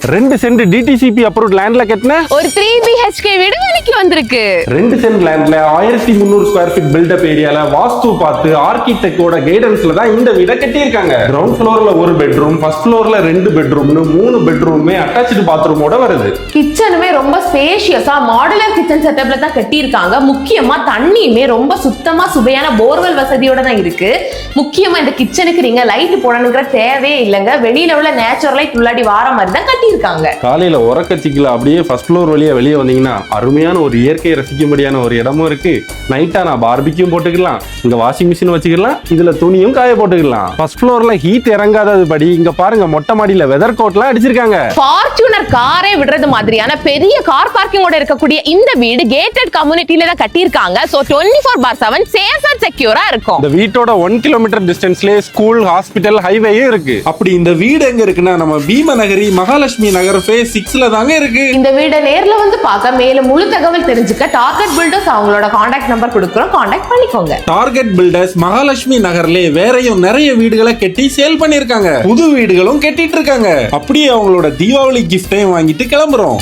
2 send DTCP approved லேண்ட்ல கட்டின ஒரு 3 BHK வீடு விலைக்கு வந்திருக்கு. 2 சென்ட் லேண்ட்ல 1300 ஸ்கொயர் ஃபீட் பில்டப் ஏரியால வாஸ்து பார்த்து ஆர்கிடெக்டோட கைடன்ஸ்ல தான் இந்த வீட கட்டியிருக்காங்க. கிரவுண்ட் ஃப்ளோர்ல ஒரு பெட்ரூம், ஃபர்ஸ்ட் ஃப்ளோர்ல 2 பெட்ரூம்னு 3 பெட்ரூமே அட்டாச்டு பாத்ரூமோட வருது. கிச்சனுமே ரொம்ப ஸ்பேஷியஸா மாடுலர் கிச்சன் செட்டப்ல தான் கட்டியிருக்காங்க. முக்கியமா தண்ணியுமே ரொம்ப சுத்தமா சுவையான போர்வெல் வசதியோட தான் இருக்கு. முக்கியமா இந்த கிச்சனுக்கு நீங்க லைட் போடணுங்கிற தேவையே இல்லைங்க. வெளியில உள்ள நேச்சுரல் லைட் உள்ளாடி வார மாதிரி தான் கட்டியிருக்காங்க. காலையில உறக்கச்சிக்கல அப்படியே ஃபர்ஸ்ட் ஃப்ளோர் வழியா வெளியே வந்தீங்கன்னா அருமையான ஒரு இயற்கையை ரசிக்கும்படியான ஒரு இடமும் இருக்கு. நைட்டா நான் பார்பிக்யூம் போட்டுக்கலாம், இங்க வாஷிங் மிஷின் வச்சுக்கலாம், இதுல துணியும் காய போட்டுக்கலாம். ஃபர்ஸ்ட் ஃப்ளோர்ல ஹீட் இறங்காதது படி இங்க பாருங்க மொட்டை மாடியில வெதர் கோட்லாம் அடிச்சிருக்காங்க. ஃபார்ச்சூனர் காரே விடுறது மாதிரியான பெரிய கார் பார்க்கிங்கோட இருக்கக்கூடிய இந்த வீடு கேட்டட் கம்யூனிட்டில தான் கட்டியிருக்காங்க. சோ 24/7 சேஃப் அண்ட் செக்யூரா இருக்கும். இந்த வீட்டோட 1 கிலோமீட்டர் டிஸ்டன்ஸ்லயே ஸ்கூல், ஹாஸ்பிட்டல், ஹைவேயும் இருக்கு. அப்படி இந்த வீடு எங்க இருக்குன்னா நம்ம பீமநகரி மகாலட்சுமி நகர் ஃபேஸ் 6ல தாங்க இருக்கு. இந்த வீடை நேர்ல வந்து பார்க்க மேலும் முழு தகவல் தெரிஞ்சுக்க டார்கெட் பில்டர்ஸ் அவங்களோட கான்டாக்ட் நம்பர் கொடுக்குறோம், கான்டாக்ட் பண்ணிக்கோங்க. டார்கெட் பில்டர்ஸ் மகாலட்சுமி நகர்ல வேறையும் நிறைய வீடுகளை கட்டி சேல் பண்ணிருக்காங்க. புது வீடுகளும் கட்டிட்டு இருக்காங்க. அப்படியே அவங்களோட தீபாவளி கிஃப்டையும் வாங்கிட்டு கிளம்புறோம்.